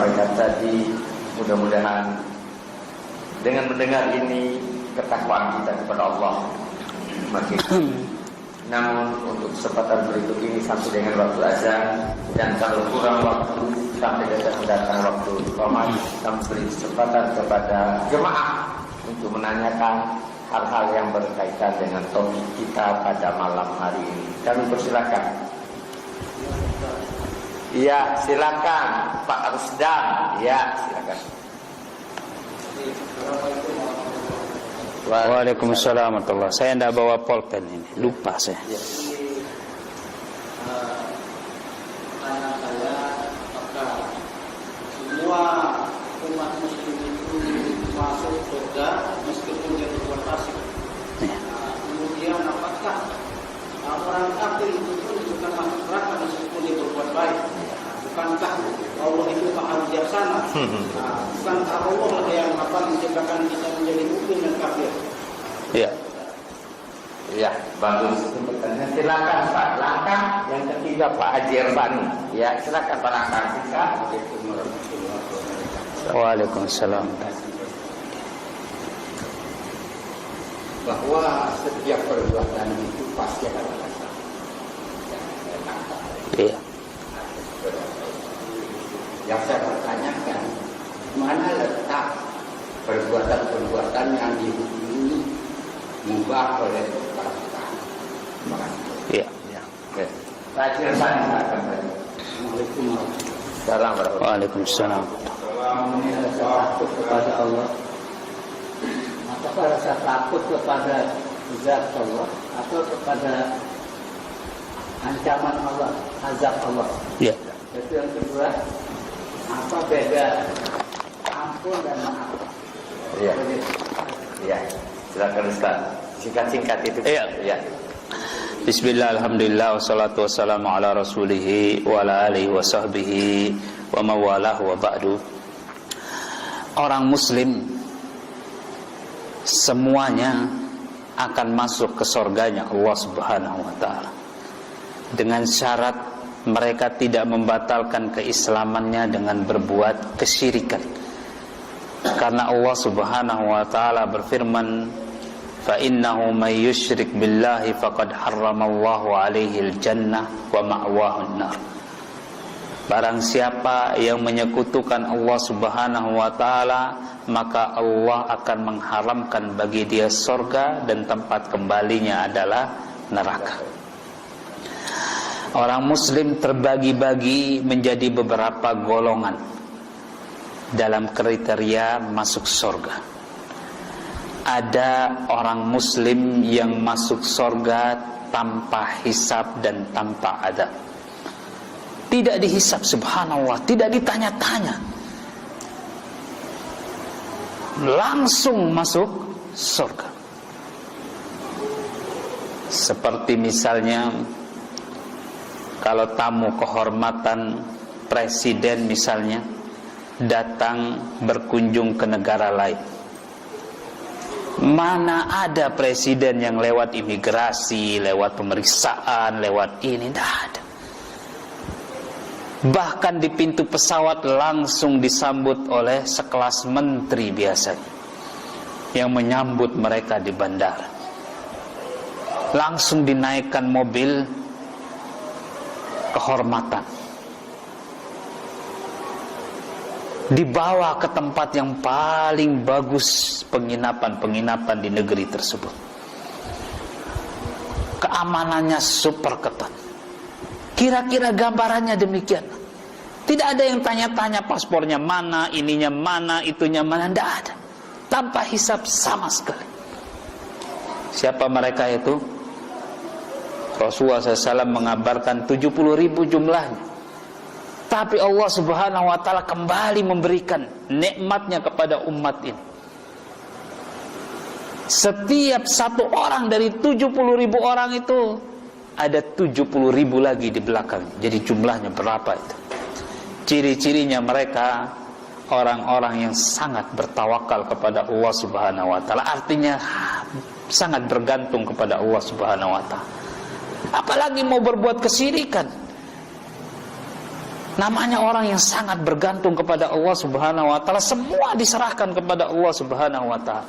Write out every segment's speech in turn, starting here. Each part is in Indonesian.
sampaikan tadi, mudah-mudahan dengan mendengar ini ketakwaan kita kepada Allah makin. Namun untuk kesempatan berikut ini sampai dengan waktu azan, dan kalau kurang waktu sampai datang waktu qomat, kami beri kesempatan kepada jemaah untuk menanyakan hal-hal yang berkaitan dengan topik kita pada malam hari ini. Kami persilakan. Iya, silakan Pak Rusdan. Iya, silakan. Waalaikumsalam warahmatullahi. Saya tidak bawa pulpen ini, lupa saya. Tanya saya, apakah semua umat muslim itu masuk surga meskipun dia berbuat fasik? Kemudian apakah orang kafir itu pun juga masuk neraka meskipun dia berbuat baik? Bukankah Allah itu maha bijaksana? Bukankah Allah lah yang menciptakan kita menjadi mukmin dan kafir? Iya. Ya, bagus. Silakan Pak Langkah. Yang ketiga Pak Haji Irbani. Ya, silakan Pak Langkah. Waalaikumsalam. Bahwa setiap perbuatan itu pasti ada balasan. Iya. Yang saya pertanyakan, mana letak perbuatan-perbuatan yang dihukumi mubah oleh para ulama? Terima kasih. Iya. Oke. Pak Haji Irbani, silakan. Assalamualaikum. Waalaikumsalam. Rasa takut kepada Allah. Apakah rasa takut kepada zat Allah atau kepada ancaman Allah, azab Allah? Iya. Itu yang kedua, apa beda ampun dan maaf? Iya. Iya. Silakan Ustaz. Singkat-singkat itu. Iya. Iya. Bismillah, alhamdulillah, wassalatu wassalamu ala rasulihi wa ala alihi wa sahbihi wa mawalahu wa ba'du. Orang muslim semuanya akan masuk ke surganya Allah subhanahu wa ta'ala, dengan syarat mereka tidak membatalkan keislamannya dengan berbuat kesyirikan. Karena Allah subhanahu wa ta'ala berfirman, fa innahu may yusyrik billahi faqad harramallahu alaihi al-jannah wa ma'wahu an-nar. Barang siapa yang menyekutukan Allah subhanahu wa ta'ala, maka Allah akan mengharamkan bagi dia surga dan tempat kembalinya adalah neraka. Orang muslim terbagi-bagi menjadi beberapa golongan dalam kriteria masuk surga. Ada orang muslim yang masuk surga tanpa hisab dan tanpa adab. Tidak dihisab, subhanallah, tidak ditanya-tanya, langsung masuk surga. Seperti misalnya kalau tamu kehormatan presiden misalnya datang berkunjung ke negara lain, mana ada presiden yang lewat imigrasi, lewat pemeriksaan, lewat ini, tidak ada. Bahkan di pintu pesawat langsung disambut oleh sekelas menteri biasanya yang menyambut mereka di bandara. Langsung dinaikkan mobil kehormatan, dibawa ke tempat yang paling bagus, penginapan di negeri tersebut. Keamanannya super ketat. Kira-kira gambarannya demikian. Tidak ada yang tanya-tanya paspornya mana, ininya mana, itunya mana, tidak ada. Tanpa hisab sama sekali. Siapa mereka itu? Rasulullah SAW mengabarkan 70.000 jumlahnya. Tapi Allah subhanahu wa ta'ala kembali memberikan nikmatnya kepada umat ini. Setiap satu orang dari 70.000 orang itu ada 70.000 lagi di belakang. Jadi jumlahnya berapa itu? Ciri-cirinya mereka orang-orang yang sangat bertawakal kepada Allah subhanahu wa ta'ala. Artinya sangat bergantung kepada Allah subhanahu wa ta'ala. Apalagi mau berbuat kesyirikan. Namanya orang yang sangat bergantung kepada Allah Subhanahu wa taala, semua diserahkan kepada Allah Subhanahu wa taala.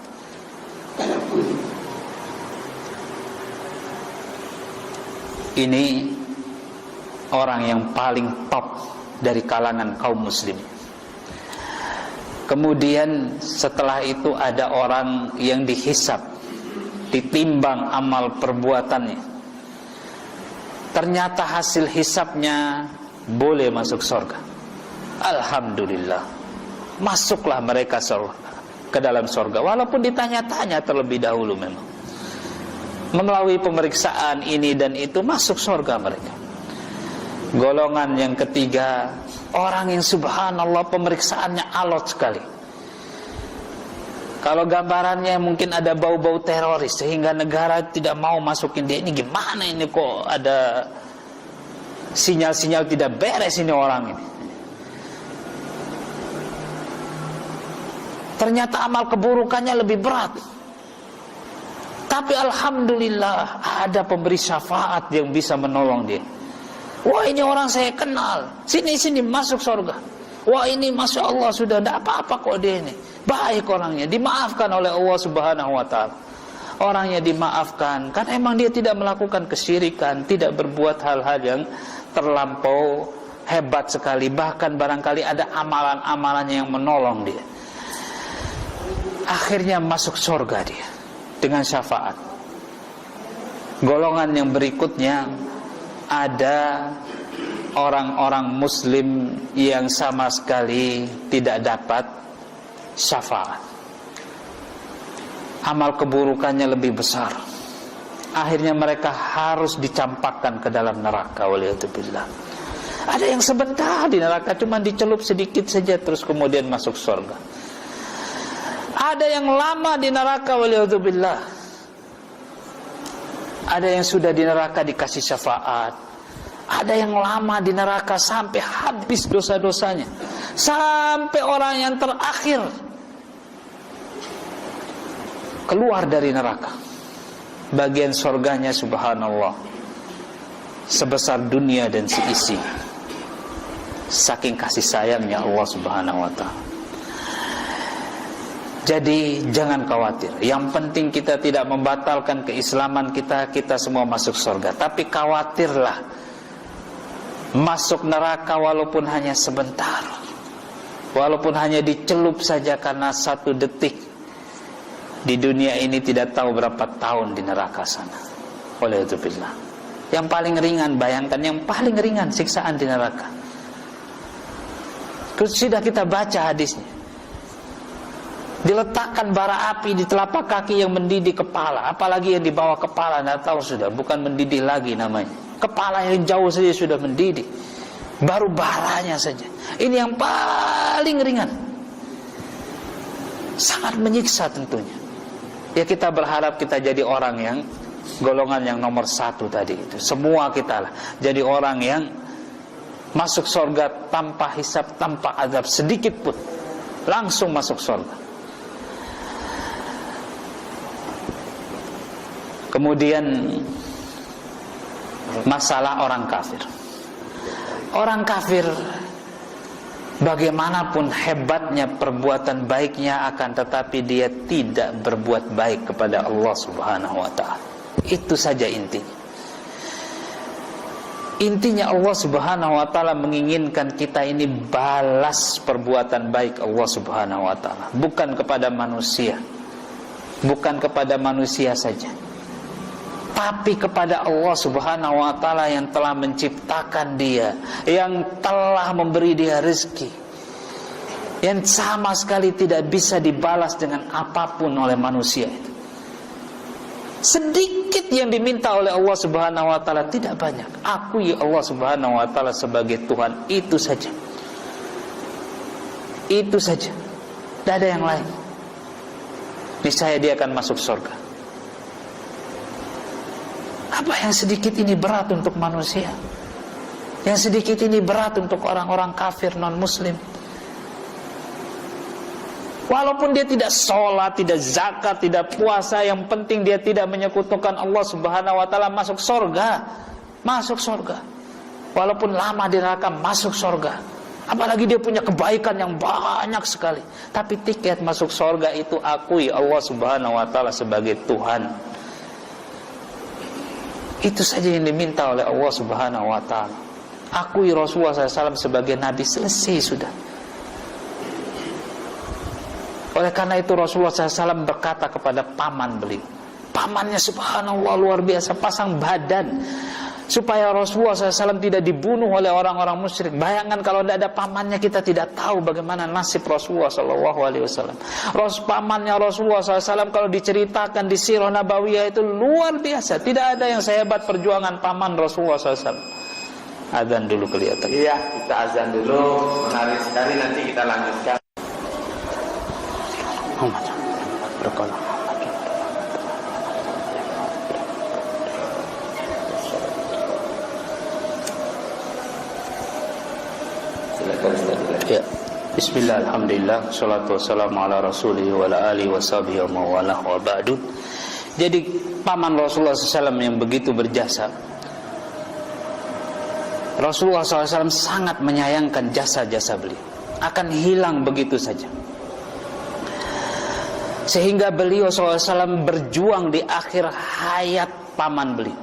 Ini orang yang paling top dari kalangan kaum muslim. Kemudian setelah itu ada orang yang dihisab, ditimbang amal perbuatannya. Ternyata hasil hisabnya boleh masuk surga. Alhamdulillah, masuklah mereka ke dalam surga, walaupun ditanya-tanya terlebih dahulu. Memang melalui pemeriksaan ini dan itu masuk surga mereka. Golongan yang ketiga, orang yang subhanallah pemeriksaannya alot sekali. Kalau gambarannya mungkin ada bau-bau teroris sehingga negara tidak mau masukin dia. Ini gimana ini, kok ada sinyal-sinyal tidak beres ini orang ini. Ternyata amal keburukannya lebih berat. Tapi alhamdulillah ada pemberi syafaat yang bisa menolong dia. Wah, ini orang saya kenal, sini masuk surga. Wah, ini masya Allah sudah tidak apa-apa kok dia ini, baik orangnya, dimaafkan oleh Allah Subhanahu wa taala. Orangnya dimaafkan karena emang dia tidak melakukan kesyirikan, tidak berbuat hal-hal yang terlampau hebat sekali. Bahkan barangkali ada amalan-amalannya yang menolong dia. Akhirnya masuk surga dia dengan syafaat. Golongan yang berikutnya, ada orang-orang muslim yang sama sekali tidak dapat syafaat. Amal keburukannya lebih besar. Akhirnya mereka harus dicampakkan ke dalam neraka. Waliyadzubillah. Ada yang sebentar di neraka, cuma dicelup sedikit saja terus kemudian masuk surga. Ada yang lama di neraka. Waliyadzubillah. Ada yang sudah di neraka dikasih syafaat. Ada yang lama di neraka sampai habis dosa-dosanya, sampai orang yang terakhir keluar dari neraka. Bagian surganya subhanallah sebesar dunia dan seisi. Saking kasih sayangnya Allah Subhanahu wa ta'ala. Jadi jangan khawatir. Yang penting kita tidak membatalkan keislaman kita. Kita semua masuk surga. Tapi khawatirlah masuk neraka walaupun hanya sebentar, walaupun hanya dicelup saja karena 1 detik. Di dunia ini tidak tahu berapa tahun di neraka sana. Waliyadzubillah. Yang paling ringan, bayangkan yang paling ringan siksaan di neraka. Sudah kita baca hadisnya. Diletakkan bara api di telapak kaki yang mendidih kepala. Apalagi yang di bawah kepala, tidak tahu sudah, bukan mendidih lagi namanya. Kepala yang jauh saja sudah mendidih, baru baranya saja. Ini yang paling ringan, sangat menyiksa tentunya. Ya kita berharap kita jadi orang yang golongan yang nomor 1 tadi itu. Semua kita lah jadi orang yang masuk surga tanpa hisab, tanpa azab sedikit pun, langsung masuk surga. Kemudian masalah orang kafir. Orang kafir bagaimanapun hebatnya perbuatan baiknya, akan tetapi dia tidak berbuat baik kepada Allah Subhanahu wa ta'ala. Itu saja intinya. Intinya Allah Subhanahu wa ta'ala menginginkan kita ini balas perbuatan baik Allah Subhanahu wa ta'ala, bukan kepada manusia. Bukan kepada manusia saja, tapi kepada Allah Subhanahu wa ta'ala yang telah menciptakan dia, yang telah memberi dia rezeki, yang sama sekali tidak bisa dibalas dengan apapun oleh manusia itu. Sedikit yang diminta oleh Allah Subhanahu wa ta'ala, tidak banyak. Akui Allah Subhanahu wa ta'ala sebagai Tuhan, itu saja. Itu saja, tidak ada yang lain. Niscaya dia akan masuk surga. Apa yang sedikit ini berat untuk manusia? Yang sedikit ini berat untuk orang-orang kafir non-muslim. Walaupun dia tidak sholat, tidak zakat, tidak puasa, yang penting dia tidak menyekutukan Allah Subhanahu wa ta'ala, masuk surga. Masuk surga. walaupun lama di neraka masuk surga. Apalagi dia punya kebaikan yang banyak sekali, tapi tiket masuk surga itu akui Allah Subhanahu wa taala sebagai Tuhan. Itu saja yang diminta oleh Allah Subhanahu wa taala. Akui Rasulullah SAW sebagai Nabi, selesai sudah. Oleh karena itu Rasulullah SAW berkata kepada paman beliau, pamannya subhanallah luar biasa, pasang badan supaya Rasulullah SAW tidak dibunuh oleh orang-orang musyrik. Bayangkan kalau tidak ada pamannya, kita tidak tahu bagaimana nasib Rasulullah SAW. Pamannya Rasulullah SAW kalau diceritakan di Sirah Nabawiyah itu luar biasa. Tidak ada yang sehebat perjuangan paman Rasulullah SAW. Azan dulu kelihatan. Iya, kita azan dulu. Menarik sekali, nanti kita lanjutkan. Berkolah. Ya. Bismillah, alhamdulillah, salatu wassalamu ala rasulih wa ala alihi wa sahbihi wa mawalah wa ba'du. Jadi paman Rasulullah SAW yang begitu berjasa, Rasulullah SAW sangat menyayangkan jasa-jasa beliau, akan hilang begitu saja. Sehingga beliau SAW berjuang di akhir hayat paman beliau,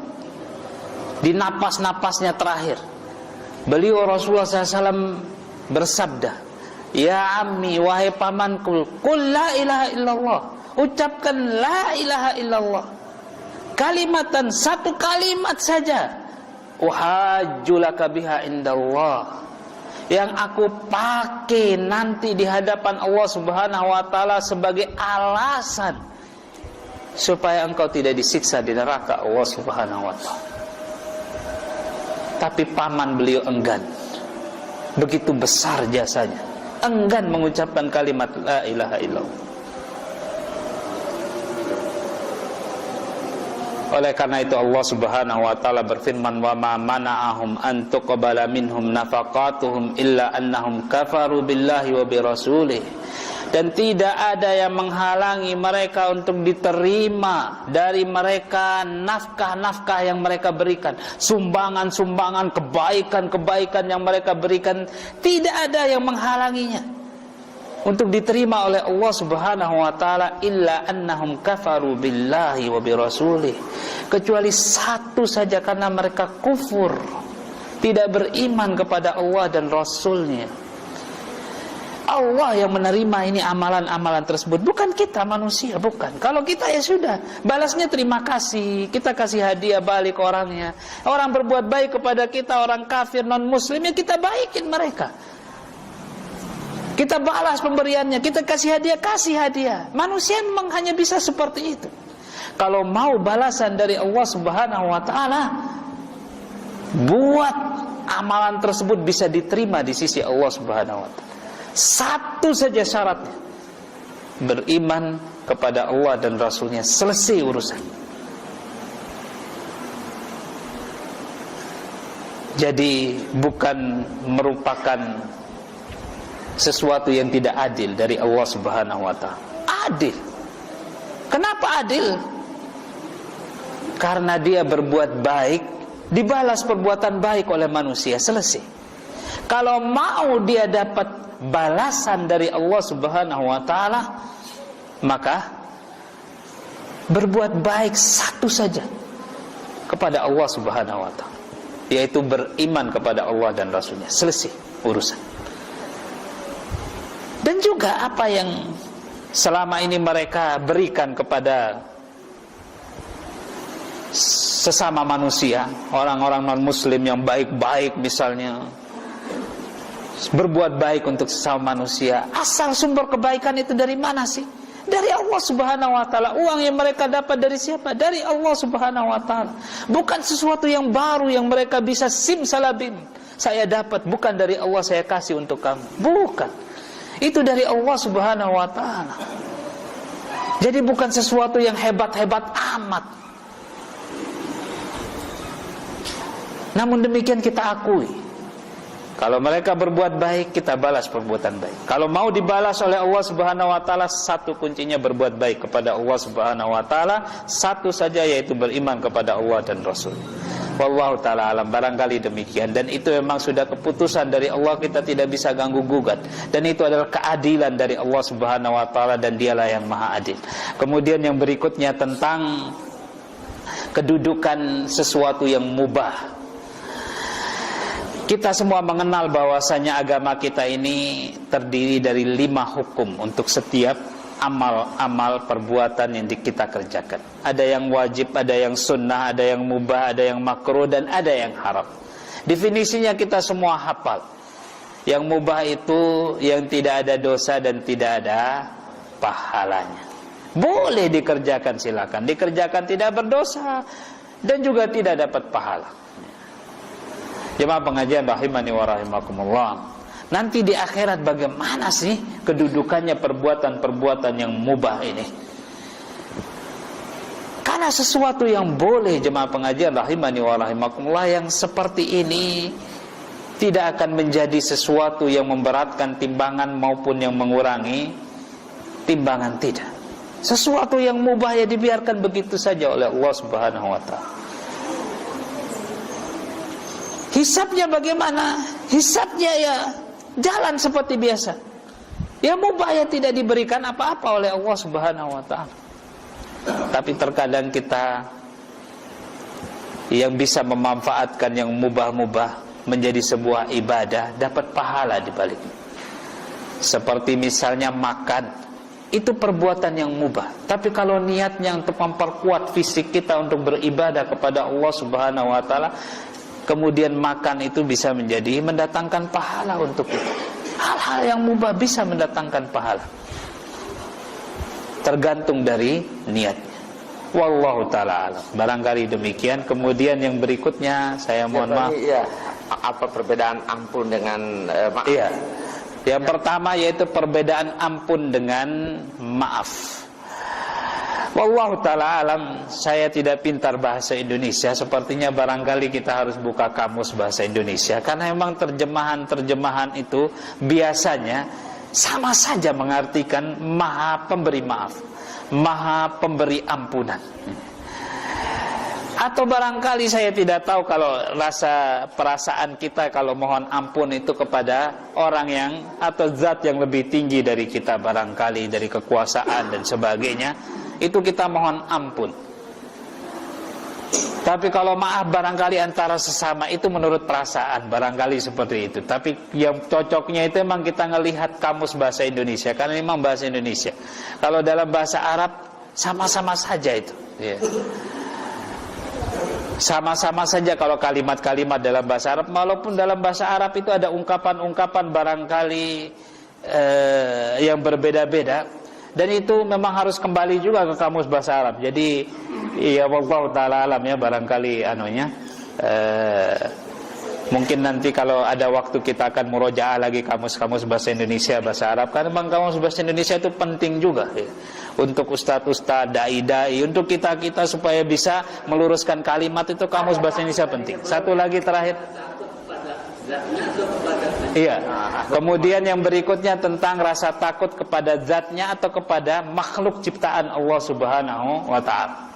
di napas-napasnya terakhir, beliau Rasulullah SAW bersabda, ya ammi, wahai pamanku, qul la ilaha illallah, ucapkan la ilaha illallah, kalimatan, satu kalimat saja, uhajjulaka biha indallah, yang aku pakai nanti di hadapan Allah Subhanahu wa taala sebagai alasan supaya engkau tidak disiksa di neraka Allah Subhanahu wa taala. Tapi paman beliau enggan. Begitu besar jasanya, enggan mengucapkan kalimat la ilaha illallah. Oleh karena itu Allah Subhanahu wa taala berfirman, wa ma mana'ahum an tuqbala minhum nafaqatuhum illa annahum kafaru billahi wa birrasulih. Dan tidak ada yang menghalangi mereka untuk diterima dari mereka nafkah-nafkah yang mereka berikan, sumbangan-sumbangan, kebaikan-kebaikan yang mereka berikan, tidak ada yang menghalanginya untuk diterima oleh Allah Subhanahu wa taala illa annahum kafaru billahi wa birrasulih, kecuali satu saja, karena mereka kufur, tidak beriman kepada Allah dan Rasulnya. Allah yang menerima ini amalan-amalan tersebut, bukan kita manusia, bukan. Kalau kita ya sudah, balasnya terima kasih, kita kasih hadiah balik orangnya. Orang berbuat baik kepada kita, orang kafir non muslim, ya kita baikin mereka, kita balas pemberiannya, kita kasih hadiah. Manusia memang hanya bisa seperti itu. Kalau mau balasan dari Allah Subhanahu wa taala, buat amalan tersebut bisa diterima di sisi Allah Subhanahu wa taala. Satu saja syaratnya, beriman kepada Allah dan Rasulnya, selesai urusan. Jadi bukan merupakan sesuatu yang tidak adil dari Allah Subhanahu wa taala. Adil. Kenapa adil? Karena dia berbuat baik, dibalas perbuatan baik oleh manusia, selesai. Kalau mau dia dapat balasan dari Allah Subhanahu wa taala, maka berbuat baik satu saja kepada Allah Subhanahu wa taala, yaitu beriman kepada Allah dan Rasulnya, selesai urusan. Dan juga apa yang selama ini mereka berikan kepada sesama manusia, orang-orang non-muslim yang baik-baik misalnya, berbuat baik untuk sesama manusia. Asal sumber kebaikan itu dari mana sih? Dari Allah Subhanahu wa taala. Uang yang mereka dapat dari siapa? Dari Allah Subhanahu wa taala. Bukan sesuatu yang baru yang mereka bisa simsalabim, saya dapat, bukan dari Allah saya kasih untuk kamu. Bukan. Itu dari Allah Subhanahu wa taala. Jadi bukan sesuatu yang hebat-hebat amat. Namun demikian kita akui, kalau mereka berbuat baik, kita balas perbuatan baik. Kalau mau dibalas oleh Allah Subhanahu wa taala, satu kuncinya berbuat baik kepada Allah Subhanahu wa taala, satu saja, yaitu beriman kepada Allah dan Rasul. Wallahu ta'ala alam, barangkali demikian. Dan itu memang sudah keputusan dari Allah, kita tidak bisa ganggu gugat. Dan itu adalah keadilan dari Allah subhanahu wa ta'ala, dan dialah yang maha adil. Kemudian yang berikutnya tentang kedudukan sesuatu yang mubah. Kita semua mengenal bahwasanya agama kita ini terdiri dari 5 hukum untuk setiap amal-amal perbuatan yang kita kerjakan. Ada yang wajib, ada yang sunnah, ada yang mubah, ada yang makruh, dan ada yang haram. Definisinya kita semua hafal. Yang mubah itu yang tidak ada dosa dan tidak ada pahalanya. Boleh dikerjakan, silakan dikerjakan, tidak berdosa dan juga tidak dapat pahala. Jemaah pengajian rahimani wa rahimakumullah. Nanti di akhirat bagaimana sih kedudukannya perbuatan-perbuatan yang mubah ini? Karena sesuatu yang boleh, jemaah pengajian rahimani wa rahimakumullah, yang seperti ini tidak akan menjadi sesuatu yang memberatkan timbangan maupun yang mengurangi timbangan, tidak. Sesuatu yang mubah ya dibiarkan begitu saja oleh Allah Subhanahu wa ta'ala. Hisabnya bagaimana? Hisabnya ya jalan seperti biasa. Ya mubah ya tidak diberikan apa-apa oleh Allah Subhanahu wa ta'ala. Tapi terkadang kita yang bisa memanfaatkan yang mubah-mubah menjadi sebuah ibadah, dapat pahala di baliknya. Seperti misalnya makan, itu perbuatan yang mubah. Tapi kalau niatnya untuk memperkuat fisik kita untuk beribadah kepada Allah Subhanahu wa ta'ala, kemudian makan itu bisa menjadi mendatangkan pahala untuk kita. Hal-hal yang mubah bisa mendatangkan pahala, tergantung dari niatnya. Wallahu ta'ala alam. Barangkali demikian. Kemudian yang berikutnya saya mohon maaf. Ya, apa perbedaan ampun dengan maaf? Iya. Yang pertama yaitu perbedaan ampun dengan maaf. Wallahu ta'ala alam. Saya tidak pintar bahasa Indonesia. Sepertinya barangkali kita harus buka kamus bahasa Indonesia, karena memang terjemahan-terjemahan itu biasanya sama saja mengartikan maha pemberi maaf, maha pemberi ampunan. Atau barangkali saya tidak tahu kalau perasaan kita kalau mohon ampun itu kepada orang yang atau zat yang lebih tinggi dari kita, barangkali dari kekuasaan dan sebagainya, itu kita mohon ampun. Tapi kalau maaf barangkali antara sesama itu menurut perasaan, barangkali seperti itu. Tapi yang cocoknya itu memang kita ngelihat kamus bahasa Indonesia, karena memang bahasa Indonesia. Kalau dalam bahasa Arab sama-sama saja itu, ya. Sama-sama saja kalau kalimat-kalimat dalam bahasa Arab, walaupun dalam bahasa Arab itu ada ungkapan-ungkapan barangkali yang berbeda-beda, dan itu memang harus kembali juga ke kamus bahasa Arab. Jadi ya wallahu ta'ala alam ya, barangkali mungkin nanti kalau ada waktu kita akan murojaah lagi kamus-kamus bahasa Indonesia, bahasa Arab. Karena memang kamus bahasa Indonesia itu penting juga ya, untuk ustadz-ustadz, dai-dai, untuk kita-kita supaya bisa meluruskan kalimat, itu kamus bahasa Indonesia penting. Satu lagi terakhir. Iya. Kemudian yang berikutnya tentang rasa takut kepada zatnya atau kepada makhluk ciptaan Allah Subhanahu wa ta'ala.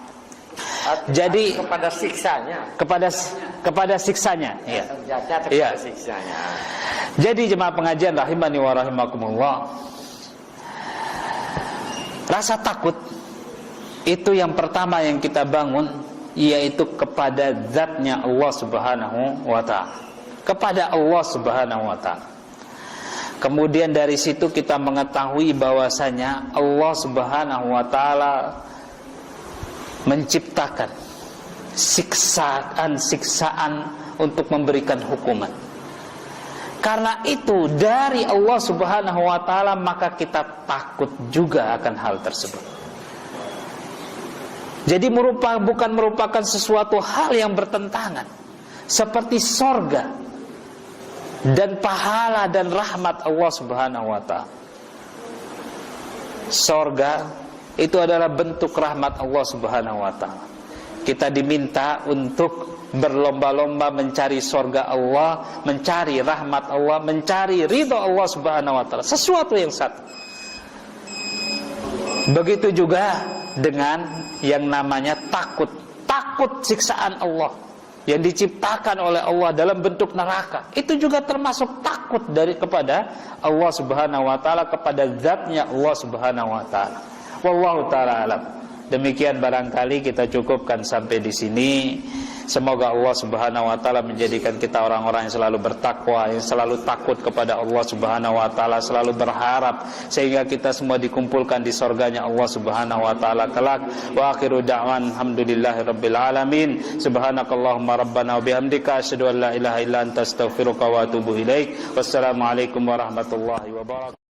Jadi kepada siksanya, kepada siksanya, ya. Kepada siksanya. Jadi jemaah pengajian rahimani wa rahimakumullah, rasa takut itu yang pertama yang kita bangun, yaitu kepada zatnya Allah Subhanahu wa ta'ala, kepada Allah Subhanahu wa ta'ala. Kemudian dari situ kita mengetahui bahwasanya Allah Subhanahu wa ta'ala menciptakan siksaan untuk memberikan hukuman. Karena itu dari Allah Subhanahu wa ta'ala maka kita takut juga akan hal tersebut. Jadi bukan merupakan sesuatu hal yang bertentangan, seperti sorga dan pahala dan rahmat Allah Subhanahu wa ta'ala. Sorga itu adalah bentuk rahmat Allah Subhanahu wa ta'ala. Kita diminta untuk berlomba-lomba mencari sorga Allah, mencari rahmat Allah, mencari ridho Allah Subhanahu wa ta'ala. Sesuatu yang satu. Begitu juga dengan yang namanya takut siksaan Allah. yang diciptakan oleh Allah dalam bentuk neraka, itu juga termasuk takut kepada Allah Subhanahu wa taala, kepada zatnya Allah Subhanahu wa taala. Wallahu taala alam. Demikian barangkali kita cukupkan sampai di sini. Semoga Allah Subhanahu wa taala menjadikan kita orang-orang yang selalu bertakwa, yang selalu takut kepada Allah Subhanahu wa taala, selalu berharap sehingga kita semua dikumpulkan di surganya Allah Subhanahu wa taala kelak. Wa akhiru da'wan alhamdulillahirabbil alamin. Subhanakallahumma rabbana wa bihamdika asyhadu an la ilaha illa anta astaghfiruka wa atubu ilaik. Wassalamualaikum warahmatullahi wabarakatuh.